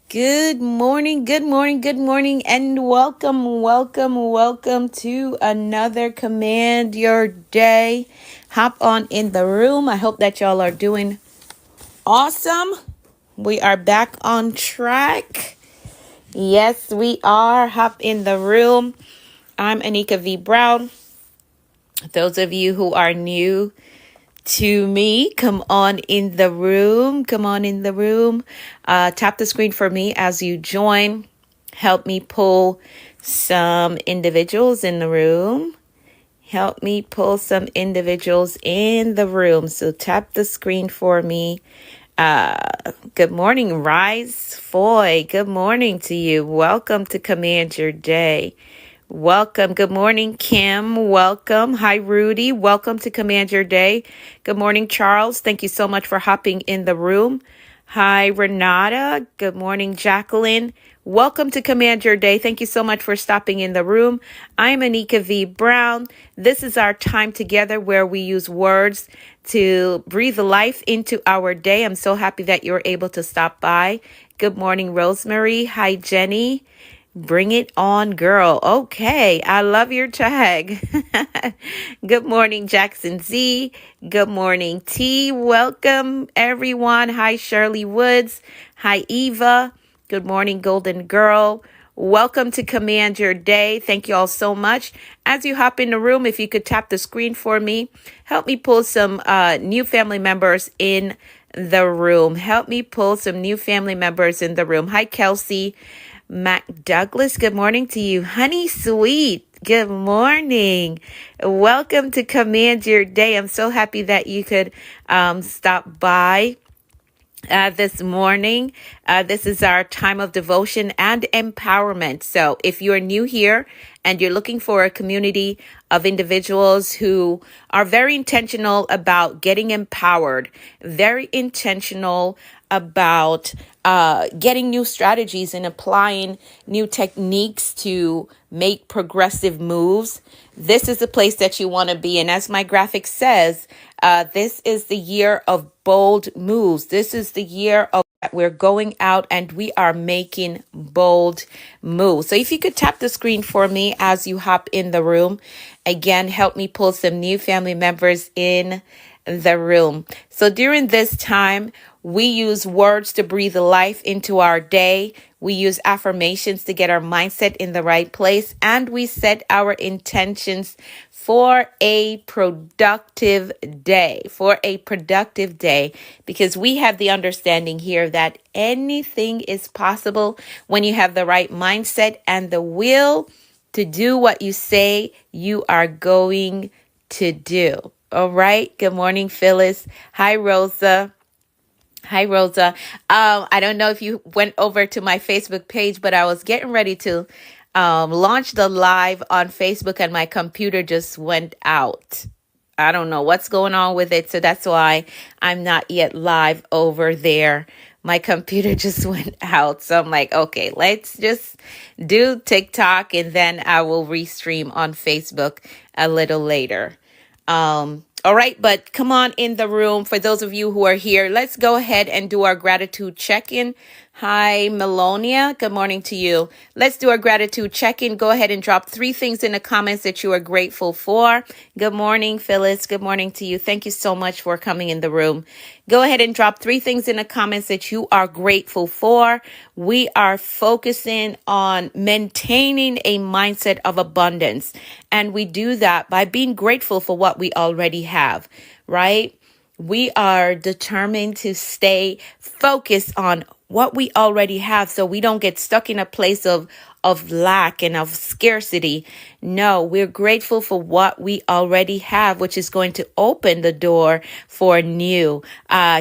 Good morning, good morning, good morning, and welcome to another Command Your Day. Hop on in the room. I hope that y'all are doing awesome. We are back on track. Yes, we are. Hop in the room. I'm Anika V. Brown. Those of you who are new to me, come on in the room. Come on in the room. Tap the screen for me as you join. Help me pull some individuals in the room. Help me pull some individuals in the room. So tap the screen for me. Good morning, Rise Foy. Good morning to you. Welcome to Command Your Day. Welcome. Good morning, Kim. Welcome. Hi, Rudy. Welcome to Command Your Day. Good morning, Charles. Thank you so much for hopping in the room. Hi, Renata. Good morning, Jacqueline. Welcome to Command Your Day. Thank you so much for stopping in the room. I'm Anika V. Brown. This is our time together where we use words to breathe life into our day. I'm so happy that you're able to stop by. Good morning, Rosemary. Hi, Jenny. Bring it on, girl. Okay, I love your tag. Good morning, Jackson Z. Good morning, T. Welcome, everyone. Hi, Shirley Woods. Hi, Eva. Good morning, Golden Girl. Welcome to Command Your Day. Thank you all so much. As you hop in the room, if you could tap the screen for me, help me pull some new family members in the room. Help me pull some new family members in the room. Hi, Kelsey. Mac Douglas, good morning to you. Honey Sweet, good morning. Welcome to Command Your Day. I'm so happy that you could stop by this morning. This is our time of devotion and empowerment. So if you're new here and you're looking for a community of individuals who are very intentional about getting empowered, very intentional about getting new strategies and applying new techniques to make progressive moves, this is the place that you want to be. And as my graphic says, this is the year of bold moves. This is the year of we're going out and we are making bold moves. So if you could tap the screen for me as you hop in the room, again, help me pull some new family members in the room. So during this time, we use words to breathe life into our day. We use affirmations to get our mindset in the right place, and we set our intentions for a productive day, because we have the understanding here that anything is possible when you have the right mindset and the will to do what you say you are going to do. All right. Good morning, Phyllis. Hi, Rosa. Hi, Rosa. I don't know if you went over to my Facebook page, but I was getting ready to launch the live on Facebook and my computer just went out. I don't know what's going on with it. So that's why I'm not yet live over there. My computer just went out. So I'm like, okay, let's just do TikTok and then I will restream on Facebook a little later. All right, but come on in the room. For those of you who are here, let's go ahead and do our gratitude check-in. Hi, Melonia. Good morning to you. Let's do our gratitude check-in. Go ahead and drop 3 things in the comments that you are grateful for. Good morning, Phyllis. Good morning to you. Thank you so much for coming in the room. Go ahead and drop 3 things in the comments that you are grateful for. We are focusing on maintaining a mindset of abundance. And we do that by being grateful for what we already have, right? We are determined to stay focused on what we already have so we don't get stuck in a place of lack and of scarcity. No, we're grateful for what we already have, which is going to open the door for new.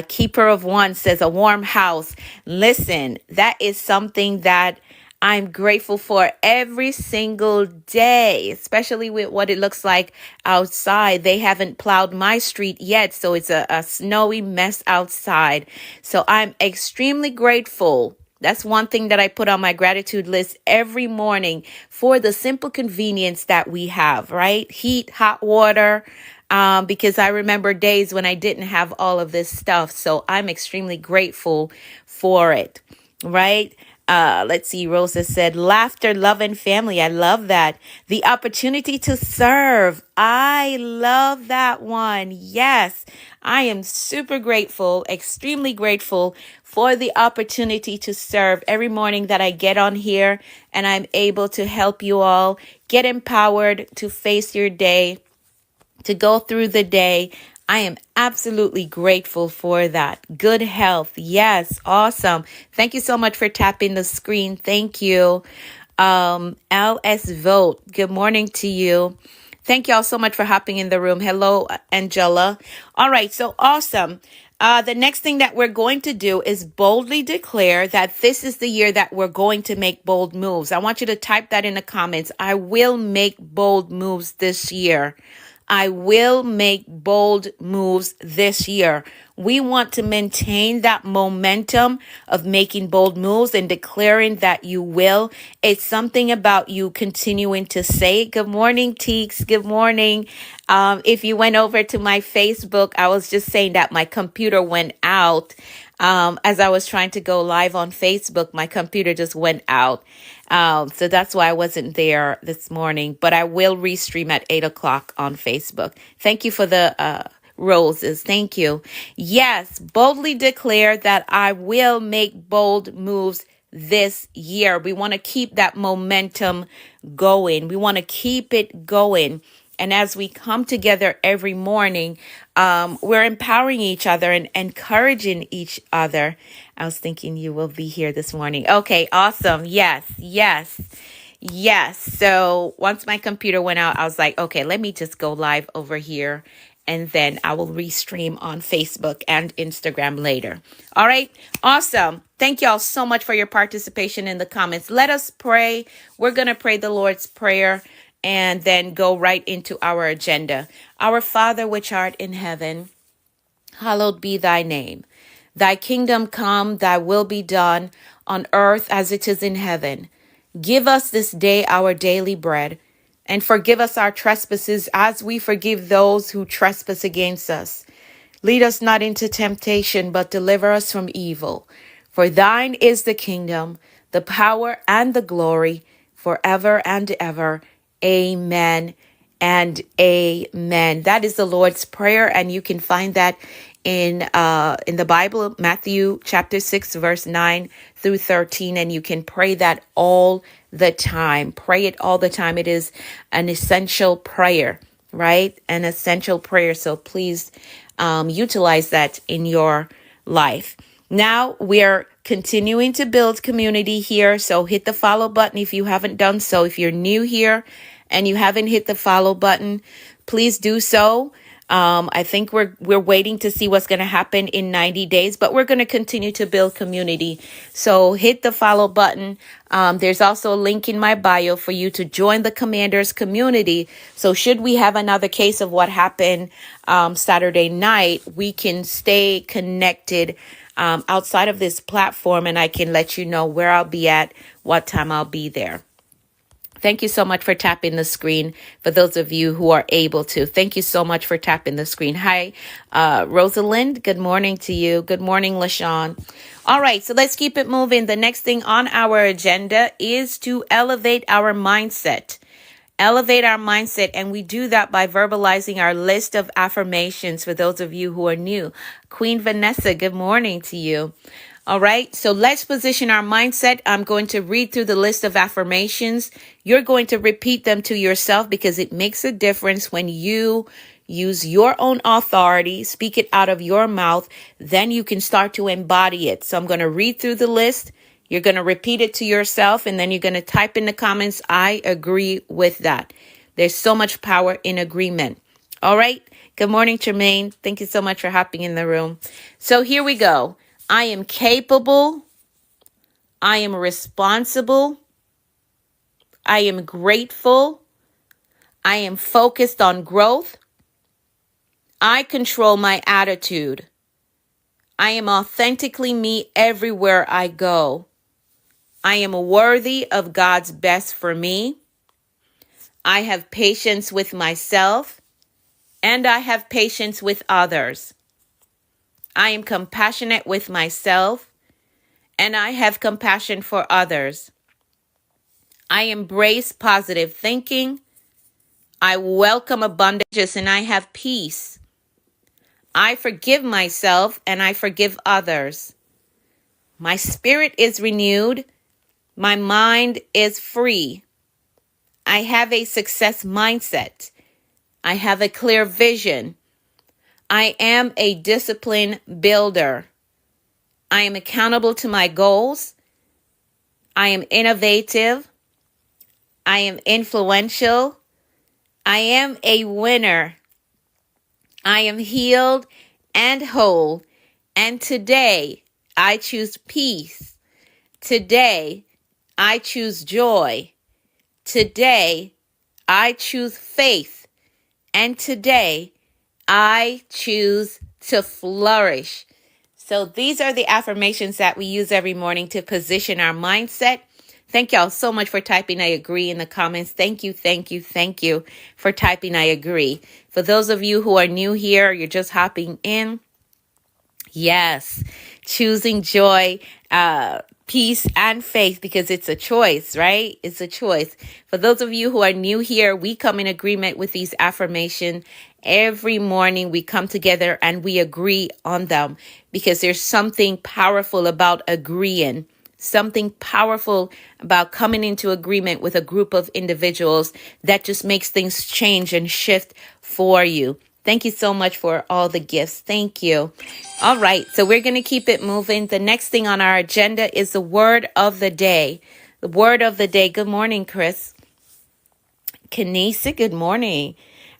Keeper of One says a warm house. Listen, that is something that I'm grateful for every single day, especially with what it looks like outside. They haven't plowed my street yet, so it's a snowy mess outside. So I'm extremely grateful. That's one thing that I put on my gratitude list every morning for the simple convenience that we have, right? Heat, hot water, because I remember days when I didn't have all of this stuff. So I'm extremely grateful for it, right? Let's see. Rosa said, laughter, love, and family. I love that. The opportunity to serve. I love that one. Yes, I am super grateful, extremely grateful for the opportunity to serve every morning that I get on here and I'm able to help you all get empowered to face your day, to go through the day. I am absolutely grateful for that. Good health. Yes. Awesome. Thank you so much for tapping the screen. Thank you. LS Vote. Good morning to you. Thank y'all so much for hopping in the room. Hello, Angela. All right. So awesome. The next thing that we're going to do is boldly declare that this is the year that we're going to make bold moves. I want you to type that in the comments. I will make bold moves this year. I will make bold moves this year. We want to maintain that momentum of making bold moves and declaring that you will. It's something about you continuing to say it. Good morning, Teeks. Good morning. If you went over to my Facebook, I was just saying that my computer went out. As I was trying to go live on Facebook, my computer just went out. So that's why I wasn't there this morning, but I will restream at 8 o'clock on Facebook. Thank you for the roses. Thank you. Yes, boldly declare that I will make bold moves this year. We want to keep that momentum going. We want to keep it going. And as we come together every morning, we're empowering each other and encouraging each other. I was thinking you will be here this morning. Okay, awesome. Yes, yes, yes. So once my computer went out, I was like, okay, let me just go live over here. And then I will restream on Facebook and Instagram later. All right. Awesome. Thank y'all so much for your participation in the comments. Let us pray. We're going to pray the Lord's Prayer and then go right into our agenda. Our Father, which art in heaven, hallowed be thy name. Thy kingdom come, thy will be done on earth as it is in heaven. Give us this day our daily bread, and forgive us our trespasses as we forgive those who trespass against us. Lead us not into temptation, but deliver us from evil. For thine is the kingdom, the power, and the glory, forever and ever. Amen and amen. That is the Lord's Prayer, and you can find that in the Bible, Matthew chapter 6, verse 9 through 13, and you can pray that all the time. Pray it all the time. It is an essential prayer, right? An essential prayer. So please utilize that in your life. Now we are continuing to build community here. So hit the follow button if you haven't done so. If you're new here and you haven't hit the follow button, please do so. I think we're waiting to see what's going to happen in 90 days, but we're going to continue to build community. So hit the follow button. There's also a link in my bio for you to join the Commanders community. So should we have another case of what happened Saturday night, we can stay connected outside of this platform, and I can let you know where I'll be at, what time I'll be there. Thank you so much for tapping the screen. For those of you who are able to, thank you so much for tapping the screen. Hi, Rosalind. Good morning to you. Good morning, LaShawn. All right, so let's keep it moving. The next thing on our agenda is to elevate our mindset. Elevate our mindset, and we do that by verbalizing our list of affirmations for those of you who are new. Queen Vanessa, good morning to you. All right, so let's position our mindset. I'm going to read through the list of affirmations. You're going to repeat them to yourself because it makes a difference when you use your own authority, speak it out of your mouth, then you can start to embody it. So I'm going to read through the list. You're going to repeat it to yourself, and then you're going to type in the comments, I agree with that. There's so much power in agreement. All right. Good morning, Tremaine. Thank you so much for hopping in the room. So here we go. I am capable. I am responsible. I am grateful. I am focused on growth. I control my attitude. I am authentically me everywhere I go. I am worthy of God's best for me. I have patience with myself, and I have patience with others. I am compassionate with myself, and I have compassion for others. I embrace positive thinking. I welcome abundance, and I have peace. I forgive myself and I forgive others. My spirit is renewed. My mind is free. I have a success mindset. I have a clear vision. I am a discipline builder. I am accountable to my goals. I am innovative. I am influential. I am a winner. I am healed and whole. And today, I choose peace. Today, I choose joy. Today, I choose faith. And today, I choose to flourish. So these are the affirmations that we use every morning to position our mindset. Thank y'all so much for typing I agree in the comments. Thank you for typing I agree. For those of you who are new here, you're just hopping in. Yes, choosing joy, peace, and faith, because it's a choice, right? It's a choice. For those of you who are new here, we come in agreement with these affirmations. Every morning we come together and we agree on them because there's something powerful about agreeing. Something powerful about coming into agreement with a group of individuals that just makes things change and shift for you. Thank you so much for all the gifts. Thank you. All right, so we're going to keep it moving. The next thing on our agenda is the word of the day. The word of the day. Good morning, Chris. Kanisa, good morning.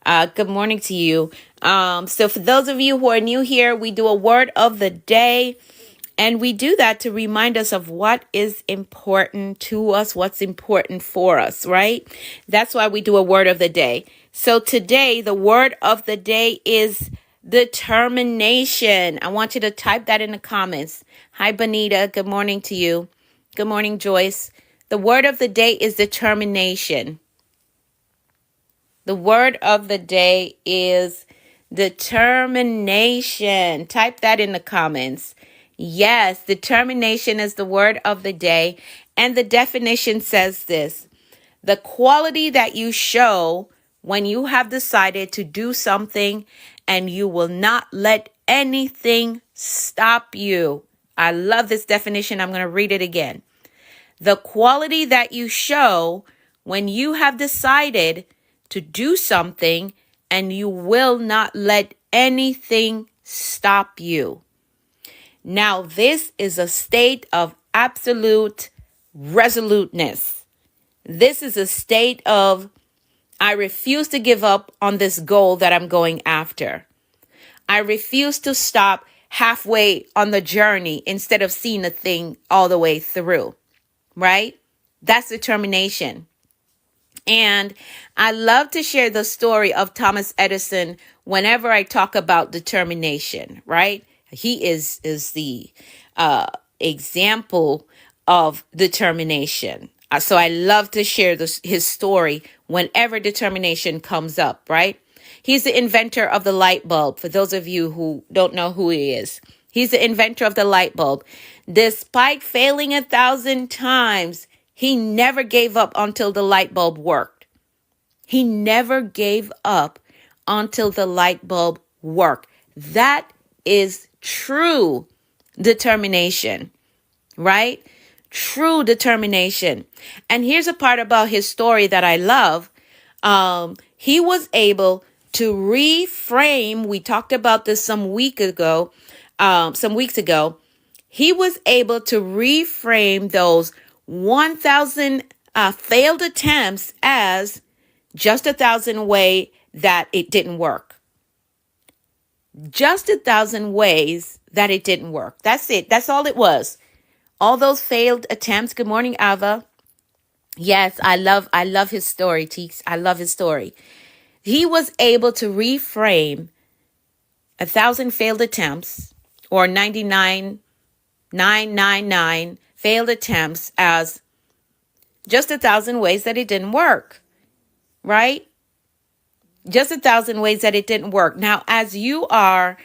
Good morning to you. So for those of you who are new here, we do a word of the day. And we do that to remind us of what is important to us, what's important for us, right? That's why we do a word of the day. So today, the word of the day is determination. I want you to type that in the comments. Hi, Bonita. Good morning to you. Good morning, Joyce. The word of the day is determination. The word of the day is determination. Type that in the comments. Yes, determination is the word of the day. And the definition says this: the quality that you show when you have decided to do something and you will not let anything stop you. I love this definition. I'm going to read it again. The quality that you show when you have decided to do something and you will not let anything stop you. Now, this is a state of absolute resoluteness. This is a state of, I refuse to give up on this goal that I'm going after. I refuse to stop halfway on the journey instead of seeing the thing all the way through, right? That's determination. And I love to share the story of Thomas Edison whenever I talk about determination, right? He is the example of determination. So I love to share his story whenever determination comes up, right? He's the inventor of the light bulb. For those of you who don't know who he is, he's the inventor of the light bulb. Despite failing 1,000 times, he never gave up until the light bulb worked. He never gave up until the light bulb worked. That is true determination, right? True determination. And here's a part about his story that I love. He was able to reframe. We talked about this some weeks ago. He was able to reframe those 1,000 failed attempts as just 1,000 ways that it didn't work. Just 1,000 ways that it didn't work. That's it. That's all it was. All those failed attempts. Good morning, Ava. Yes, I love his story, Teeks. I love his story. He was able to reframe 1,000 failed attempts, or 99,999 failed attempts, as just 1,000 ways that it didn't work, right? Just 1,000 ways that it didn't work. Now, as you have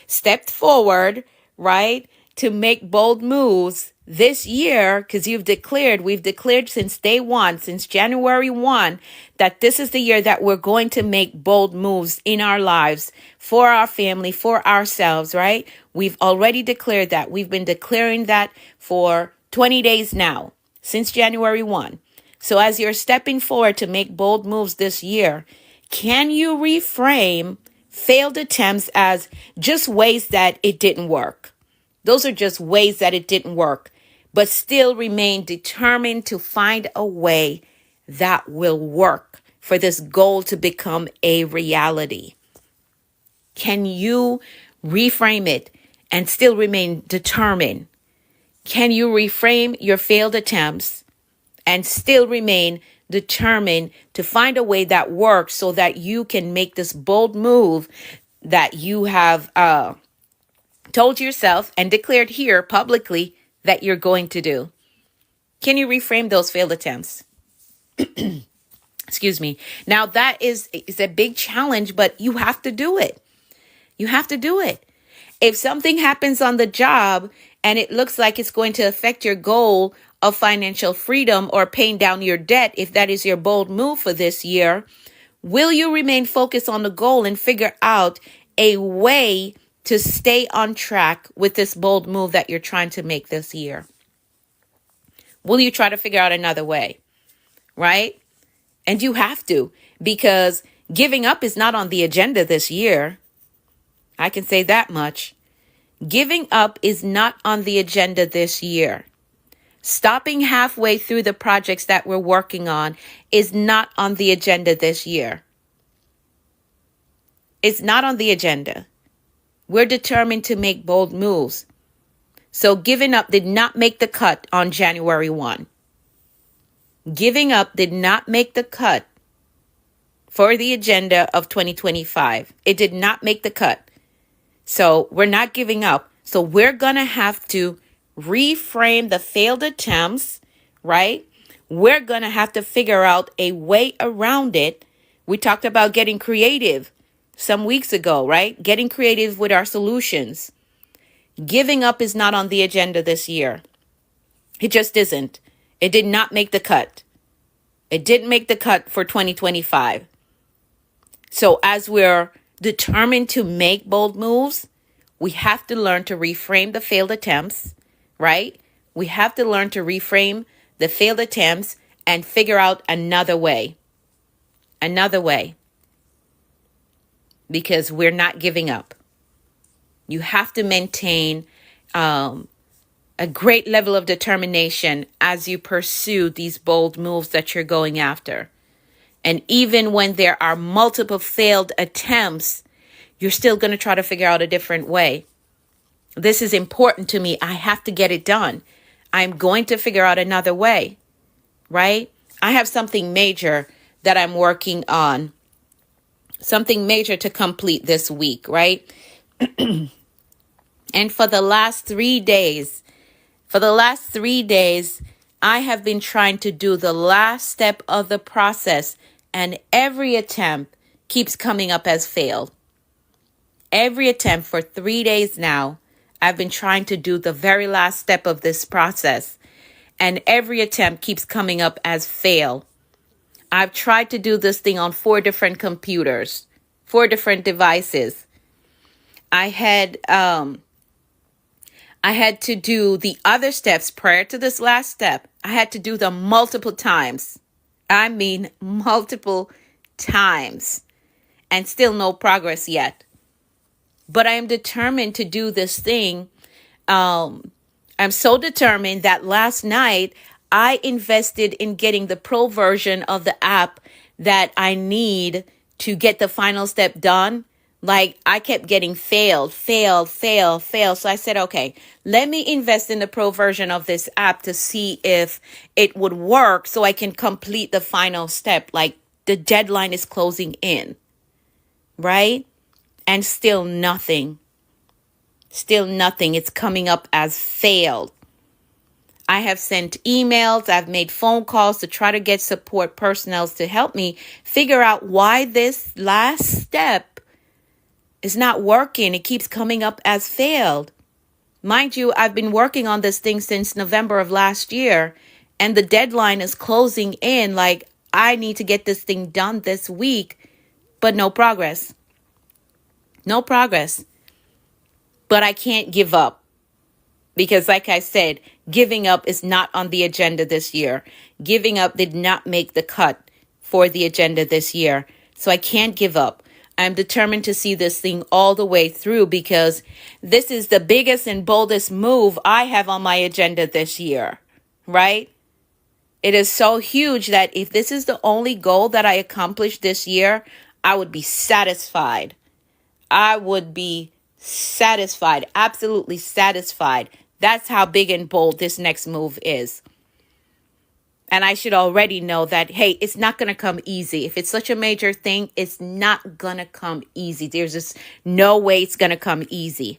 stepped forward, right? to make bold moves this year, because we've declared since day one, since January 1, that this is the year that we're going to make bold moves in our lives for our family, for ourselves, right? We've already declared that. We've been declaring that for 20 days now, since January 1. So as you're stepping forward to make bold moves this year, can you reframe failed attempts as just ways that it didn't work? Those are just ways that it didn't work, but still remain determined to find a way that will work for this goal to become a reality. Can you reframe it and still remain determined? Can you reframe your failed attempts and still remain determined to find a way that works so that you can make this bold move that you have told yourself and declared here publicly that you're going to do? Can you reframe those failed attempts? Excuse me. Now that is a big challenge, but you have to do it. You have to do it. If something happens on the job and it looks like it's going to affect your goal of financial freedom or paying down your debt, if that is your bold move for this year, will you remain focused on the goal and figure out a way to stay on track with this bold move that you're trying to make this year? Will you try to figure out another way? Right? And you have to, because giving up is not on the agenda this year. I can say that much. Giving up is not on the agenda this year. Stopping halfway through the projects that we're working on is not on the agenda this year. It's not on the agenda. We're determined to make bold moves. So giving up did not make the cut on January 1. Giving up did not make the cut for the agenda of 2025. It did not make the cut. So we're not giving up. So we're going to have to reframe the failed attempts, right? We're going to have to figure out a way around it. We talked about getting creative some weeks ago, right? Getting creative with our solutions. Giving up is not on the agenda this year. It just isn't. It did not make the cut. It didn't make the cut for 2025. So as we're determined to make bold moves, we have to learn to reframe the failed attempts, right? We have to learn to reframe the failed attempts and figure out another way. Another way. Because we're not giving up. You have to maintain a great level of determination as you pursue these bold moves that you're going after. And even when there are multiple failed attempts, you're still going to try to figure out a different way. This is important to me. I have to get it done. I'm going to figure out another way, right? I have something major that I'm working on, something major to complete this week, right? And for the last 3 days, I have been trying to do the last step of the process, and every attempt keeps coming up as failed. Every attempt for 3 days now, I've been trying to do the very last step of this process, and every attempt keeps coming up as fail. I've tried to do this thing on 4 different computers, 4 different devices. I had to do the other steps prior to this last step. I had to do them multiple times. I mean, multiple times. And still no progress yet. But I am determined to do this thing. I'm so determined that last night I invested in getting the pro version of the app that I need to get the final step done. Like, I kept getting failed. So I said, okay, let me invest in the pro version of this app to see if it would work so I can complete the final step. Like, the deadline is closing in, right? And still nothing. It's coming up as failed. I have sent emails. I've made phone calls to try to get support personnel to help me figure out why this last step is not working. It keeps coming up as failed. Mind you, I've been working on this thing since November of last year, and the deadline is closing in. Like, I need to get this thing done this week, but no progress. No progress. But I can't give up because, like I said, giving up is not on the agenda this year. Giving up did not make the cut for the agenda this year. So I can't give up. I'm determined to see this thing all the way through because this is the biggest and boldest move I have on my agenda this year, right? It is so huge that if this is the only goal that I accomplish this year, I would be satisfied. I would be satisfied, absolutely satisfied. That's how big and bold this next move is. And I should already know that, hey, it's not going to come easy. If it's such a major thing, it's not going to come easy. There's just no way it's going to come easy.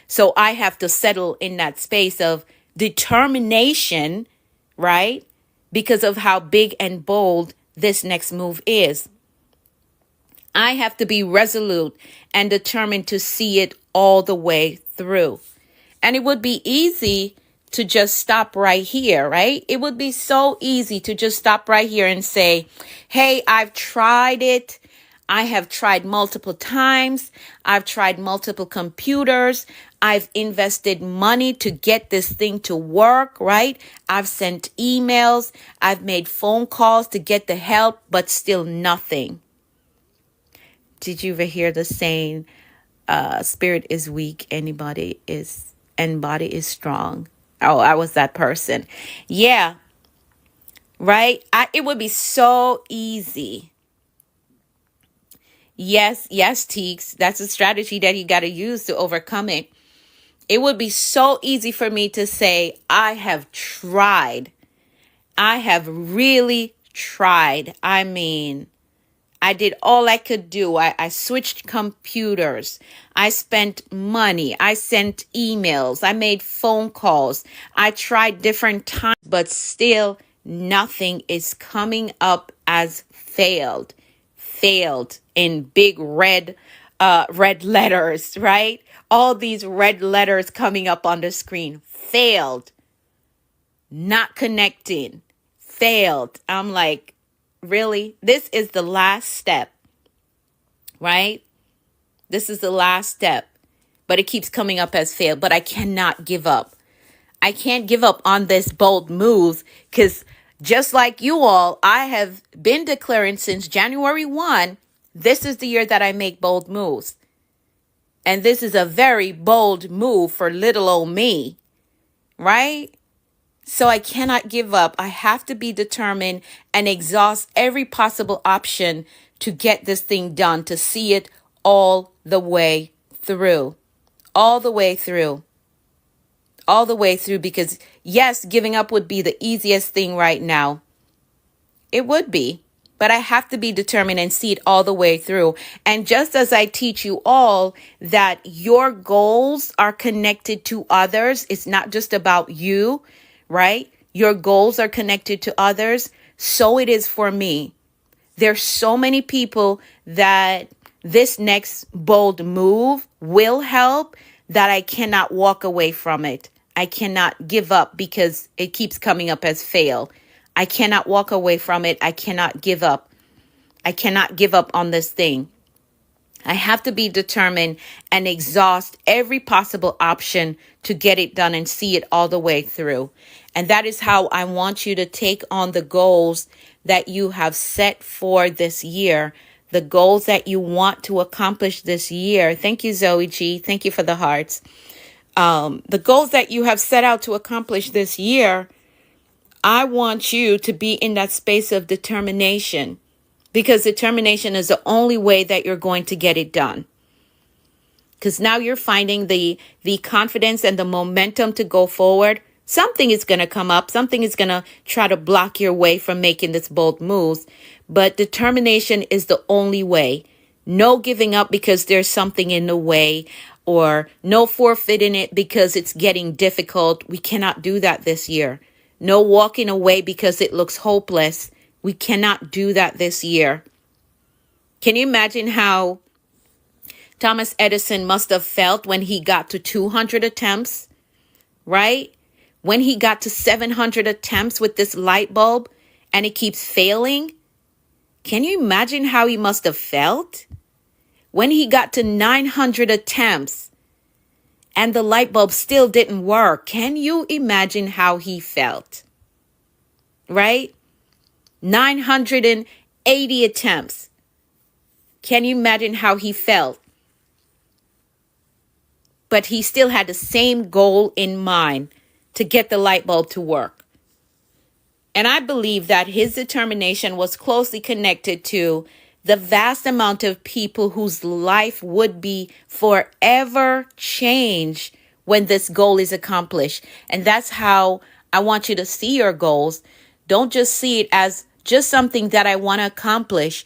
So I have to settle in that space of determination, right? Because of how big and bold this next move is. I have to be resolute and determined to see it all the way through. And it would be easy to just stop right here, right? It would be so easy to just stop right here and say, hey, I've tried it. I have tried multiple times. I've tried multiple computers. I've invested money to get this thing to work, right? I've sent emails. I've made phone calls to get the help, but still nothing. Did you ever hear the saying, spirit is weak, and body is strong? Oh, I was that person. Yeah, right? It would be so easy. Yes, Teeks. That's a strategy that you got to use to overcome it. It would be so easy for me to say, I have tried. I have really tried. I mean, I did all I could do. I switched computers. I spent money. I sent emails. I made phone calls. I tried different times, but still nothing is coming up as failed. Failed in big red letters, right? All these red letters coming up on the screen. Failed. Not connecting. Failed. I'm like, really? This is the last step, right? This is the last step, but it keeps coming up as failed. But I cannot give up. I can't give up on this bold move because just like you all, I have been declaring since January 1, this is the year that I make bold moves. And this is a very bold move for little old me, right? So I cannot give up. I have to be determined and exhaust every possible option to get this thing done, to see it all the way through. All the way through. All the way through, because yes, giving up would be the easiest thing right now. It would be. But I have to be determined and see it all the way through. And just as I teach you all that your goals are connected to others, it's not just about you, right? Your goals are connected to others. So it is for me. There's so many people that this next bold move will help that I cannot walk away from it. I cannot give up because it keeps coming up as fail. I cannot walk away from it. I cannot give up. I cannot give up on this thing. I have to be determined and exhaust every possible option to get it done and see it all the way through. And that is how I want you to take on the goals that you have set for this year, the goals that you want to accomplish this year. Thank you, Zoe G. Thank you for the hearts. The goals that you have set out to accomplish this year, I want you to be in that space of determination, because determination is the only way that you're going to get it done. Because now you're finding the confidence and the momentum to go forward. Something is going to come up. Something is going to try to block your way from making this bold moves. But determination is the only way. No giving up because there's something in the way, or no forfeiting it because it's getting difficult. We cannot do that this year. No walking away because it looks hopeless. We cannot do that this year. Can you imagine how Thomas Edison must have felt when he got to 200 attempts? right? When he got to 700 attempts with this light bulb and it keeps failing, can you imagine how he must have felt? When he got to 900 attempts and the light bulb still didn't work, can you imagine how he felt? Right? 980 attempts. Can you imagine how he felt? But he still had the same goal in mind, to get the light bulb to work. And I believe that his determination was closely connected to the vast amount of people whose life would be forever changed when this goal is accomplished. And that's how I want you to see your goals. Don't just see it as just something that I want to accomplish.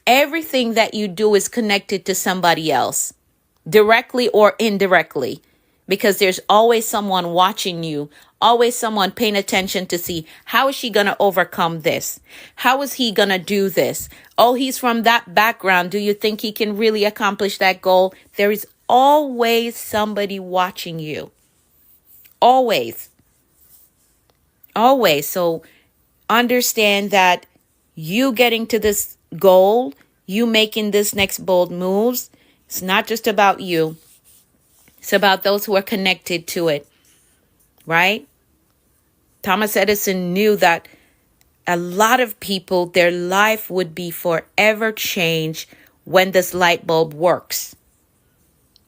Everything that you do is connected to somebody else, directly or indirectly, because there's always someone watching you, always someone paying attention to see, how is she going to overcome this? How is he going to do this? Oh, he's from that background. Do you think he can really accomplish that goal? There is always somebody watching you. Always. Always. So understand that you getting to this goal, you making this next bold moves, it's not just about you. It's about those who are connected to it, right? Thomas Edison knew that a lot of people, their life would be forever changed when this light bulb works.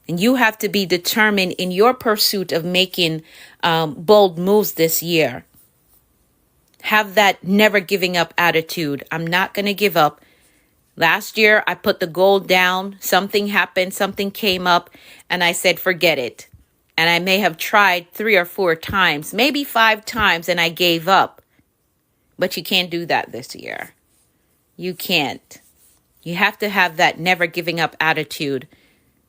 And you have to be determined in your pursuit of making bold moves this year. Have that never giving up attitude. I'm not going to give up. Last year, I put the goal down. Something happened. Something came up. And I said, forget it. And I may have tried 3 or 4 times, maybe 5 times, and I gave up. But you can't do that this year. You can't. You have to have that never giving up attitude.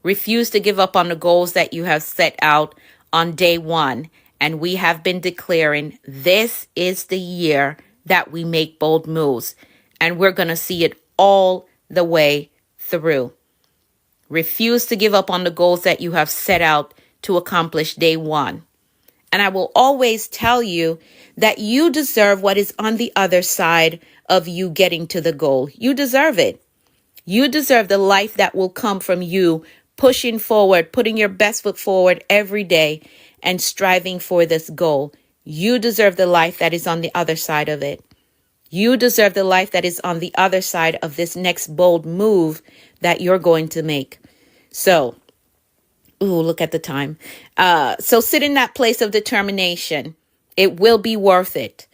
Refuse to give up on the goals that you have set out on day one. And we have been declaring this is the year that we make bold moves. And we're going to see it all the way through. Refuse to give up on the goals that you have set out to accomplish day one. And I will always tell you that you deserve what is on the other side of you getting to the goal. You deserve it. You deserve the life that will come from you pushing forward, putting your best foot forward every day and striving for this goal. You deserve the life that is on the other side of it. You deserve the life that is on the other side of this next bold move that you're going to make. So, look at the time. So sit in that place of determination. It will be worth it.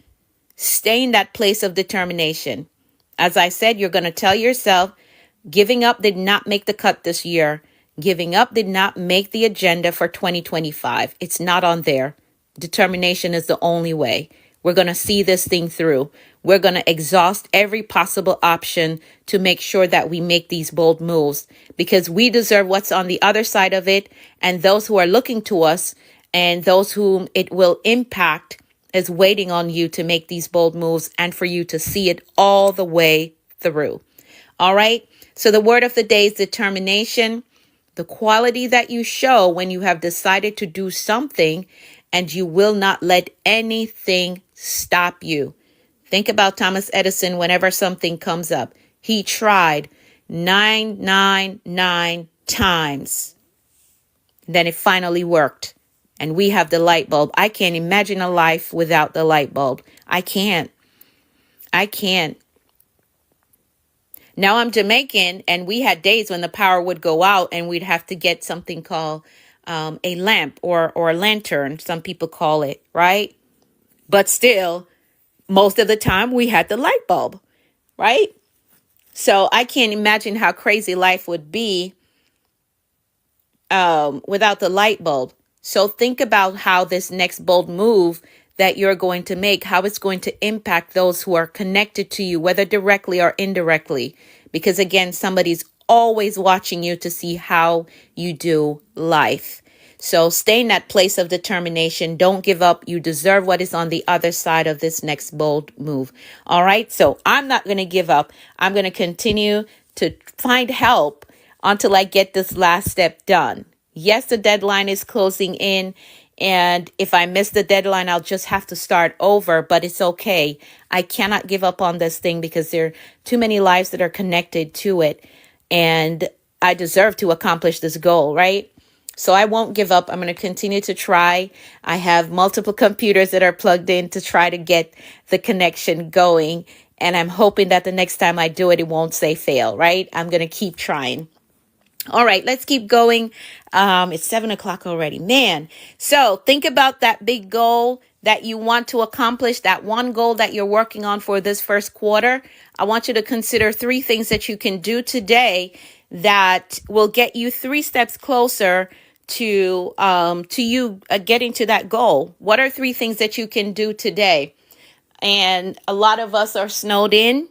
Stay in that place of determination. As I said, you're going to tell yourself, giving up did not make the cut this year. Giving up did not make the agenda for 2025. It's not on there. Determination is the only way. We're going to see this thing through. We're going to exhaust every possible option to make sure that we make these bold moves, because we deserve what's on the other side of it. And those who are looking to us and those whom it will impact is waiting on you to make these bold moves and for you to see it all the way through. All right. So the word of the day is determination, the quality that you show when you have decided to do something and you will not let anything stop you. Think about Thomas Edison whenever something comes up. He tried 999 times. Then it finally worked. And we have the light bulb. I can't imagine a life without the light bulb. I can't. Now I'm Jamaican, and we had days when the power would go out and we'd have to get something called a lamp or a lantern, some people call it, right? But still, most of the time we had the light bulb, right? So I can't imagine how crazy life would be without the light bulb. So think about how this next bold move that you're going to make, how it's going to impact those who are connected to you, whether directly or indirectly. Because again, somebody's always watching you to see how you do life. So stay in that place of determination. Don't give up. You deserve what is on the other side of this next bold move. All right. So I'm not going to give up. I'm going to continue to find help until I get this last step done. Yes, the deadline is closing in And if I miss the deadline, I'll just have to start over, but it's okay. I cannot give up on this thing because there are too many lives that are connected to it. And I deserve to accomplish this goal, right? So I won't give up. I'm going to continue to try. I have multiple computers that are plugged in to try to get the connection going. And I'm hoping that the next time I do it, it won't say fail, right? I'm going to keep trying. All right, let's keep going. It's 7 o'clock already, man. So think about that big goal that you want to accomplish, that one goal that you're working on for this first quarter. I want you to consider 3 things that you can do today that will get you 3 steps closer to you getting to that goal. What are 3 things that you can do today? And a lot of us are snowed in.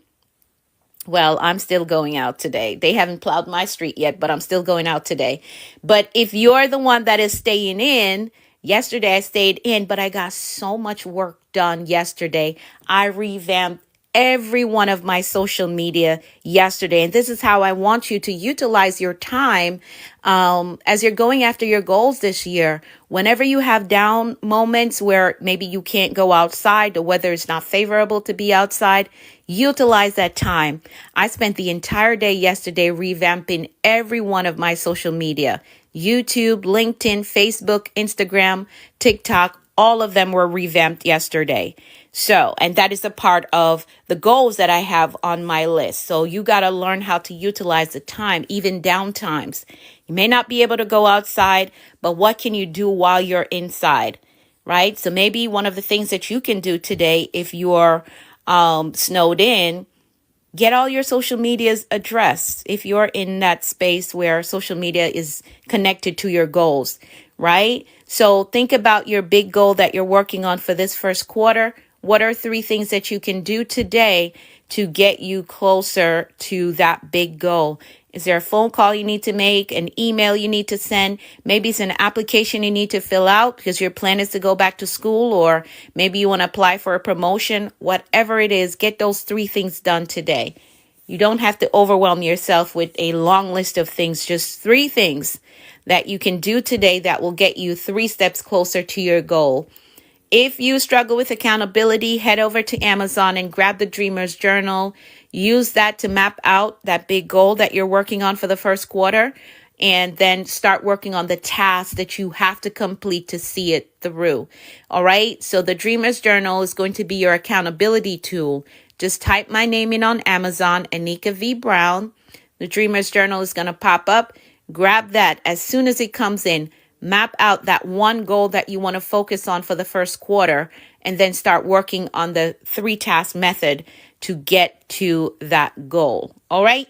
Well, I'm still going out today. They haven't plowed my street yet, but I'm still going out today. But if you're the one that is staying in, yesterday I stayed in, but I got so much work done yesterday. I revamped every one of my social media yesterday. And this is how I want you to utilize your time as you're going after your goals this year. Whenever you have down moments where maybe you can't go outside, the weather is not favorable to be outside, utilize that time. I spent the entire day yesterday revamping every one of my social media: YouTube, LinkedIn, Facebook, Instagram, TikTok. All of them were revamped yesterday. So, and that is a part of the goals that I have on my list. So you got to learn how to utilize the time, even down times. You may not be able to go outside, but what can you do while you're inside, right? So maybe one of the things that you can do today, if you're snowed in, get all your social medias addressed. If you're in that space where social media is connected to your goals, right? So think about your big goal that you're working on for this first quarter. What are 3 things that you can do today to get you closer to that big goal? Is there a phone call you need to make, an email you need to send? Maybe it's an application you need to fill out because your plan is to go back to school, or maybe you want to apply for a promotion. Whatever it is, get those 3 things done today. You don't have to overwhelm yourself with a long list of things, just 3 things that you can do today that will get you 3 steps closer to your goal. If you struggle with accountability, head over to Amazon and grab the Dreamer's Journal. Use that to map out that big goal that you're working on for the first quarter, and then start working on the tasks that you have to complete to see it through. All right. So the Dreamer's Journal is going to be your accountability tool. Just type my name in on Amazon, Anika V. Brown. The Dreamer's Journal is going to pop up. Grab that as soon as it comes in. Map out that one goal that you want to focus on for the first quarter, and then start working on the 3-task method to get to that goal. All right.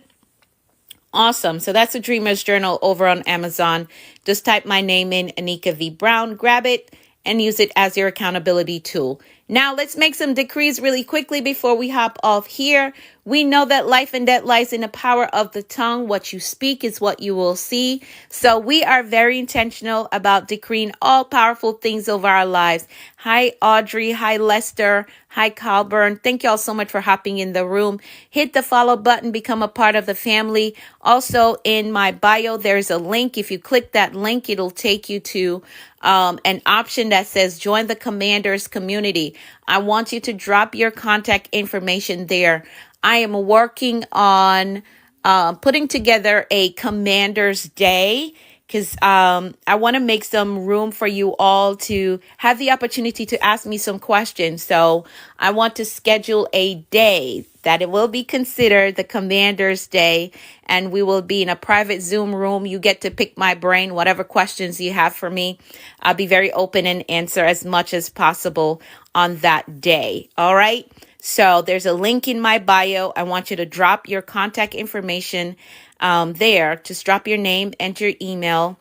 Awesome. So that's the Dreamer's Journal over on Amazon. Just type my name in, Anika V. Brown, grab it and use it as your accountability tool. Now let's make some decrees really quickly before we hop off here. We know that life and death lies in the power of the tongue. What you speak is what you will see. So we are very intentional about decreeing all powerful things over our lives. Hi, Audrey. Hi, Lester. Hi, Colburn. Thank y'all so much for hopping in the room. Hit the follow button, become a part of the family. Also in my bio, there's a link. If you click that link, it'll take you to an option that says join the Commanders community. I want you to drop your contact information there. I am working on putting together a Commanders Day because I want to make some room for you all to have the opportunity to ask me some questions. So I want to schedule a day that it will be considered the Commanders Day, and we will be in a private Zoom room. You get to pick my brain, whatever questions you have for me. I'll be very open and answer as much as possible on that day. All right. So there's a link in my bio. I want you to drop your contact information there. Just drop your name, enter your email.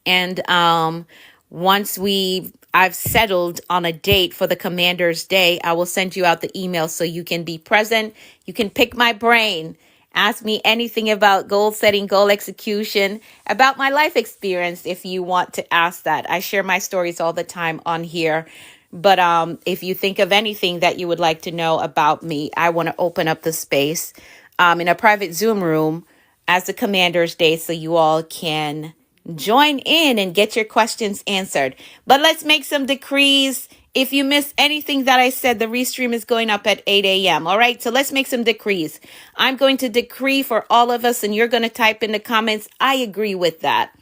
And once I've settled on a date for the Commander's Day, I will send you out the email so you can be present. You can pick my brain. Ask me anything about goal setting, goal execution, about my life experience if you want to ask that. I share my stories all the time on here. But if you think of anything that you would like to know about me, I want to open up the space in a private Zoom room as the Commander's Day so you all can join in and get your questions answered. But let's make some decrees. If you missed anything that I said, the restream is going up at 8 a.m. All right, so let's make some decrees. I'm going to decree for all of us, and you're going to type in the comments, I agree with that.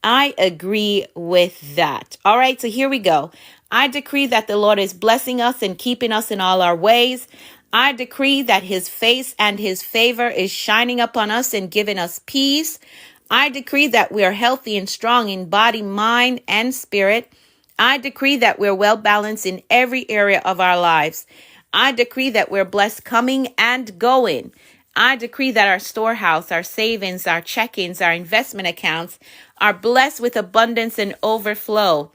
I agree with that. All right, so here we go. I decree that the Lord is blessing us and keeping us in all our ways. I decree that his face and his favor is shining upon us and giving us peace. I decree that we are healthy and strong in body, mind, and spirit. I decree that we're well balanced in every area of our lives. I decree that we're blessed coming and going. I decree that our storehouse, our savings, our check-ins, our investment accounts are blessed with abundance and overflow.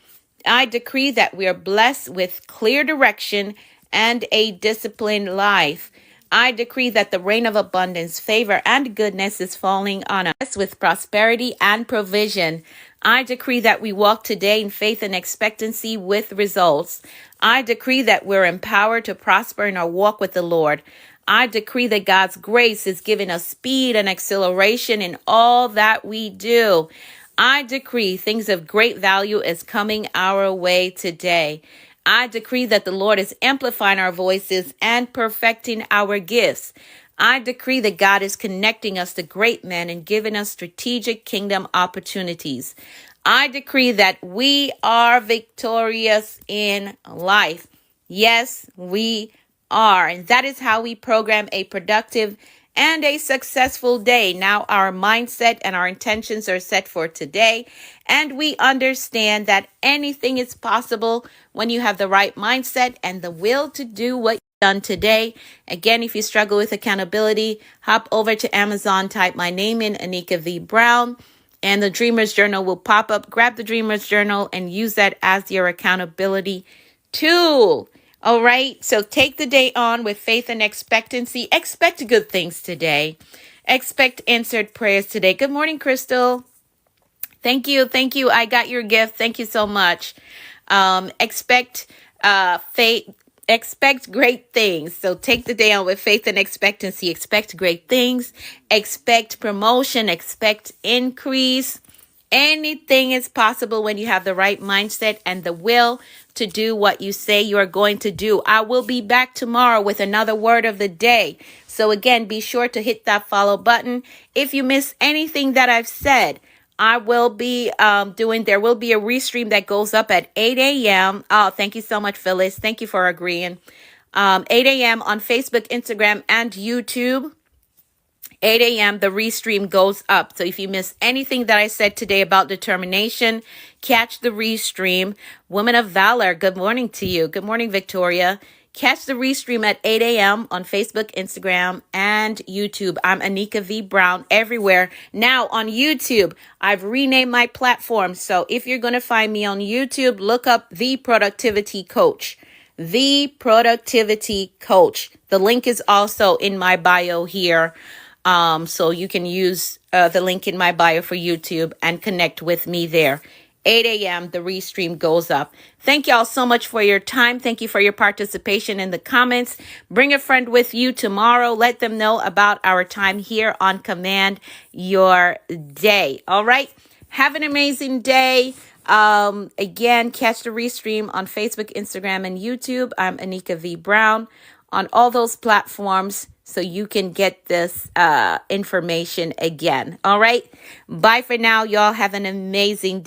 I decree that we are blessed with clear direction and a disciplined life. I decree that the rain of abundance, favor, and goodness is falling on us with prosperity and provision. I decree that we walk today in faith and expectancy with results. I decree that we're empowered to prosper in our walk with the Lord. I decree that God's grace is giving us speed and acceleration in all that we do. I decree things of great value is coming our way today. I decree that the Lord is amplifying our voices and perfecting our gifts. I decree that God is connecting us to great men and giving us strategic kingdom opportunities. I decree that we are victorious in life. Yes, we are. And that is how we program a productive and a successful day. Now our mindset and our intentions are set for today. And we understand that anything is possible when you have the right mindset and the will to do what you've done today. Again, if you struggle with accountability, hop over to Amazon, type my name in, Anika V. Brown, and the Dreamer's Journal will pop up. Grab the Dreamer's Journal and use that as your accountability tool. All right, so take the day on with faith and expectancy. Expect good things today. Expect answered prayers today. Good morning, Crystal. Thank you. I got your gift. Thank you so much. Expect faith. Expect great things. So take the day on with faith and expectancy. Expect great things. Expect promotion. Expect increase. Anything is possible when you have the right mindset and the will to do what you say you are going to do. I will be back tomorrow with another word of the day. So again, be sure to hit that follow button. If you miss anything that I've said, I will be there will be a restream that goes up at 8 a.m. Oh, thank you so much, Phyllis. Thank you for agreeing. 8 a.m. on Facebook, Instagram, and YouTube. 8 a.m. the restream goes up. So if you miss anything that I said today about determination, catch the restream. Women of Valor, good morning to you. Good morning, Victoria. Catch the restream at 8 a.m. on Facebook, Instagram, and YouTube. I'm Anika V. Brown everywhere. Now on YouTube, I've renamed my platform. So if you're going to find me on YouTube, look up The Productivity Coach. The Productivity Coach. The link is also in my bio here. So you can use the link in my bio for YouTube and connect with me there. 8 a.m. the restream goes up. Thank y'all so much for your time. Thank you for your participation in the comments. Bring a friend with you tomorrow. Let them know about our time here on Command Your Day. All right. Have an amazing day. Again, catch the restream on Facebook, Instagram, and YouTube. I'm Anika V. Brown on all those platforms, so you can get this information again. All right. Bye for now. Y'all have an amazing day.